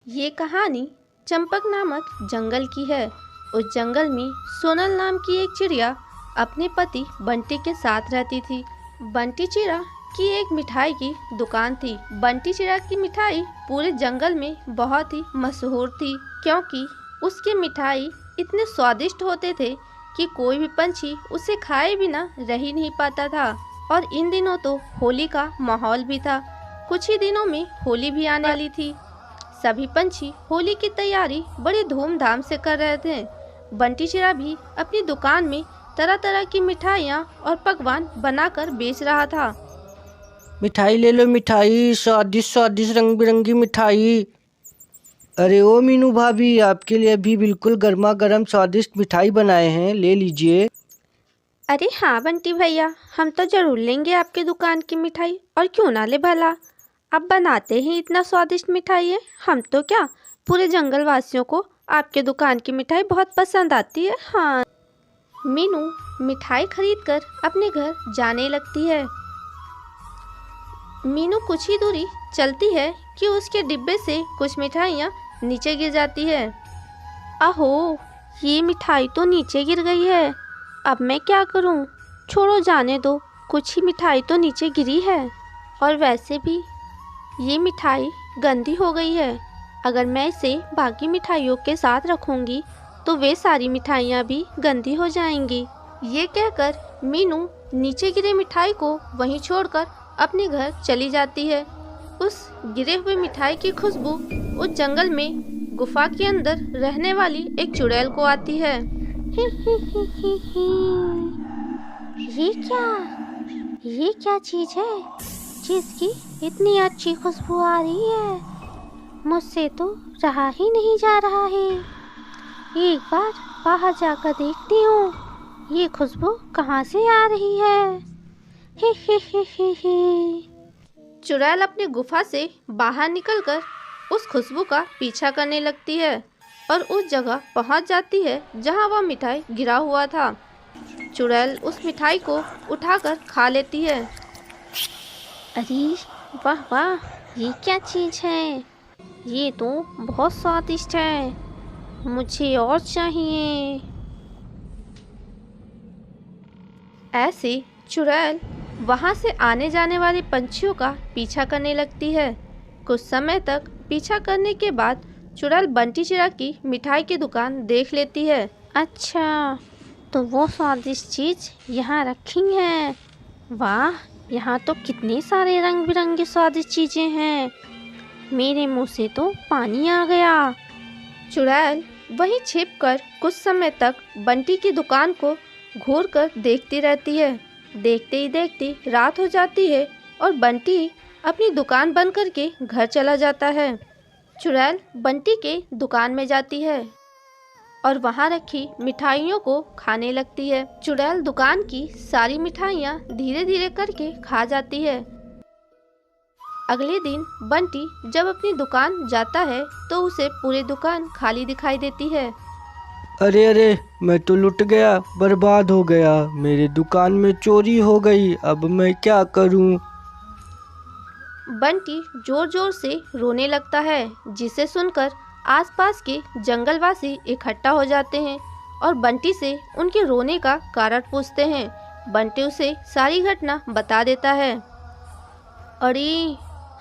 ये कहानी चंपक नामक जंगल की है। उस जंगल में सोनल नाम की एक चिड़िया अपने पति बंटी के साथ रहती थी। बंटी चिड़ा की एक मिठाई की दुकान थी। बंटी चिड़ा की मिठाई पूरे जंगल में बहुत ही मशहूर थी, क्योंकि उसके मिठाई इतने स्वादिष्ट होते थे कि कोई भी पंछी उसे खाए बिना रह ही नहीं पाता था। और इन दिनों तो होली का माहौल भी था। कुछ ही दिनों में होली भी आने वाली थी। सभी पंछी होली की तैयारी बड़े धूमधाम से कर रहे थे। बंटी चिड़ा भी अपनी दुकान में तरह तरह की मिठाइयाँ और पकवान बनाकर बेच रहा था। मिठाई ले लो, मिठाई स्वादिष्ट स्वादिष्ट रंग बिरंगी मिठाई। अरे ओ मीनू भाभी, आपके लिए अभी बिल्कुल गर्मा गर्म स्वादिष्ट मिठाई बनाए हैं, ले लीजिए। अरे हाँ बंटी भैया, हम तो जरूर लेंगे आपकी दुकान की मिठाई, और क्यों ना ले भला। आप बनाते ही इतना स्वादिष्ट मिठाई है, हम तो क्या पूरे जंगल वासियों को आपके दुकान की मिठाई बहुत पसंद आती है। हाँ। मीनू मिठाई खरीदकर अपने घर जाने लगती है। मीनू कुछ ही दूरी चलती है कि उसके डिब्बे से कुछ मिठाइयाँ नीचे गिर जाती है। अहो, ये मिठाई तो नीचे गिर गई है। अब मैं क्या करूं? छोड़ो, जाने दो। कुछ ही मिठाई तो नीचे गिरी है, और वैसे भी ये मिठाई गंदी हो गई है। अगर मैं इसे बाकी मिठाइयों के साथ रखूंगी तो वे सारी मिठाइयाँ भी गंदी हो जाएंगी। ये कहकर मीनू नीचे गिरे मिठाई को वहीं छोड़कर अपने घर चली जाती है। उस गिरे हुए मिठाई की खुशबू उस जंगल में गुफा के अंदर रहने वाली एक चुड़ैल को आती है। ही ही ही ही ही। ये क्या चीज है जिसकी इतनी अच्छी खुशबू आ रही है? मुझसे तो रहा ही नहीं जा रहा है। एक बार बाहर जाकर देखती हूँ, ये खुशबू कहाँ से आ रही है। ही। चुड़ैल अपनी गुफा से बाहर निकलकर उस खुशबू का पीछा करने लगती है और उस जगह पहुंच जाती है जहां वह मिठाई गिरा हुआ था। चुड़ैल उस मिठाई को उठाकर खा लेती है। अरे वाह वाह, ये क्या चीज़ है? ये तो बहुत स्वादिष्ट है, मुझे और चाहिए। ऐसे चुड़ैल वहां से आने जाने वाले पंछियों का पीछा करने लगती है। कुछ समय तक पीछा करने के बाद चुड़ैल बंटी चिड़ा की मिठाई की दुकान देख लेती है। अच्छा, तो वो स्वादिष्ट चीज़ यहाँ रखी है। वाह, यहाँ तो कितने सारे रंग बिरंगे स्वादिष्ट चीज़ें हैं। मेरे मुंह से तो पानी आ गया। चुड़ैल वहीं छिपकर कुछ समय तक बंटी की दुकान को घूरकर देखती रहती है। देखते ही देखते रात हो जाती है और बंटी अपनी दुकान बंद करके घर चला जाता है। चुड़ैल बंटी के दुकान में जाती है और वहां रखी मिठाइयों को खाने लगती है। चुड़ैल दुकान की सारी मिठाइयाँ धीरे धीरे करके खा जाती है। अगले दिन बंटी जब अपनी दुकान जाता है तो उसे पूरी दुकान खाली दिखाई देती है। अरे अरे, मैं तो लुट गया, बर्बाद हो गया। मेरे दुकान में चोरी हो गई, अब मैं क्या करूं? बंटी जोर जोर से रोने लगता है, जिसे सुनकर आसपास के जंगलवासी इकट्ठा हो जाते हैं और बंटी से उनके रोने का कारण पूछते हैं। बंटी उसे सारी घटना बता देता है। अरे,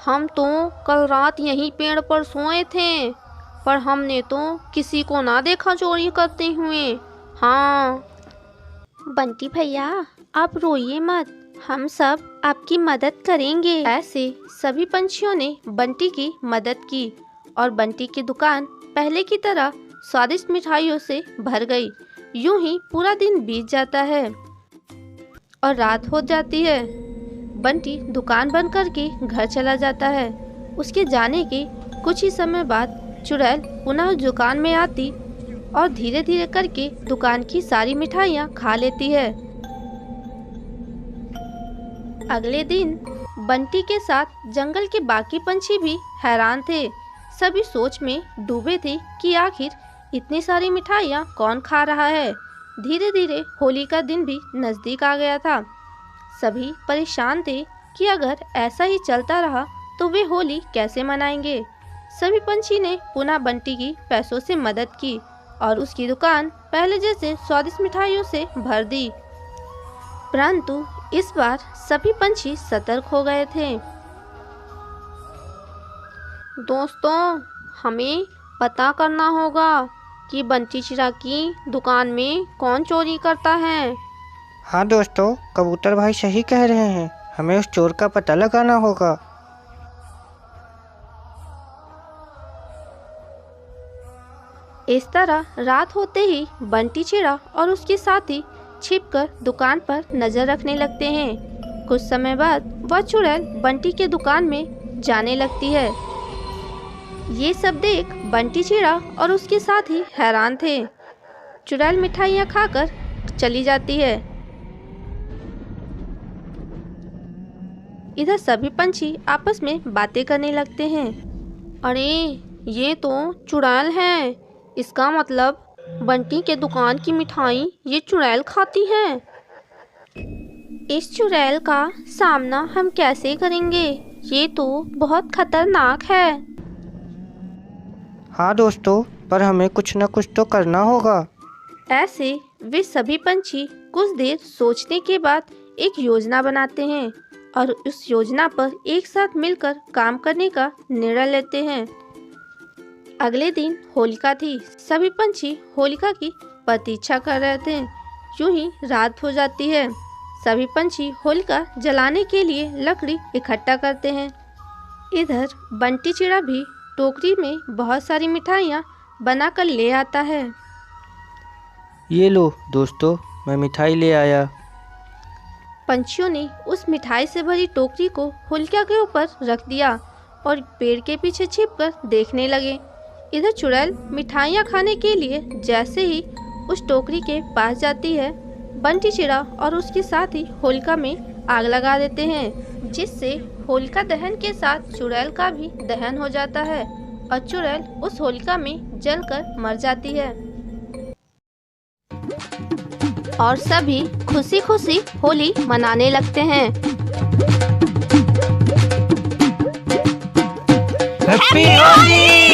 हम तो कल रात यहीं पेड़ पर सोए थे, पर हमने तो किसी को ना देखा चोरी करते हुए। हाँ बंटी भैया, आप रोइए मत, हम सब आपकी मदद करेंगे। ऐसे सभी पंछियों ने बंटी की मदद की और बंटी की दुकान पहले की तरह स्वादिष्ट मिठाइयों से भर गई। यूं ही पूरा दिन बीत जाता है और रात हो जाती है। बंटी दुकान बंद करके घर चला जाता है। उसके जाने के कुछ ही समय बाद चुड़ैल पुनः दुकान में आती और धीरे धीरे करके दुकान की सारी मिठाइयाँ खा लेती है। अगले दिन बंटी के साथ जंगल के बाकी पंछी भी हैरान थे। सभी सोच में डूबे थे कि आखिर इतनी सारी मिठाइयाँ कौन खा रहा है। धीरे धीरे होली का दिन भी नज़दीक आ गया था। सभी परेशान थे कि अगर ऐसा ही चलता रहा तो वे होली कैसे मनाएंगे। सभी पंछी ने पुनः बंटी की पैसों से मदद की और उसकी दुकान पहले जैसे स्वादिष्ट मिठाइयों से भर दी। परंतु इस बार सभी पंछी सतर्क हो गए थे। दोस्तों, हमें पता करना होगा कि बंटी चिड़ा की दुकान में कौन चोरी करता है। हाँ दोस्तों, कबूतर भाई सही कह रहे हैं, हमें उस चोर का पता लगाना होगा। इस तरह रात होते ही बंटी चिड़ा और उसके साथी छिपकर दुकान पर नजर रखने लगते हैं। कुछ समय बाद वह चुड़ैल बंटी के दुकान में जाने लगती है। ये सब देख बंटी चिड़ा और उसके साथी हैरान थे। चुड़ैल मिठाइयाँ खाकर चली जाती है। इधर सभी पंछी आपस में बातें करने लगते हैं। अरे, ये तो चुड़ैल है, इसका मतलब बंटी के दुकान की मिठाई ये चुड़ैल खाती है। इस चुड़ैल का सामना हम कैसे करेंगे? ये तो बहुत खतरनाक है। हाँ दोस्तों, पर हमें कुछ न कुछ तो करना होगा। ऐसे वे सभी पंछी कुछ देर सोचने के बाद एक योजना बनाते हैं और उस योजना पर एक साथ मिलकर काम करने का निर्णय लेते हैं। अगले दिन होलिका थी। सभी पंछी होलिका की प्रतीक्षा कर रहे थे। यूं ही रात हो जाती है। सभी पंछी होलिका जलाने के लिए लकड़ी इकट्ठा करते हैं। इधर बंटी चिड़ा भी टोकरी में बहुत सारी मिठाइयाँ बनाकर ले आता है। ये लो दोस्तों, मैं मिठाई ले आया। पंछियों ने उस मिठाई से भरी टोकरी को होलिका के ऊपर रख दिया और पेड़ के पीछे छिपकर देखने लगे। इधर चुड़ैल मिठाइयाँ खाने के लिए जैसे ही उस टोकरी के पास जाती है, बंटी चिड़ा और उसके साथी होलिका में आग लगा देते हैं, जिससे होलिका दहन के साथ चुड़ैल का भी दहन हो जाता है और चुड़ैल उस होलिका में जलकर मर जाती है। और सभी खुशी खुशी होली मनाने लगते हैं। हैप्पी होली!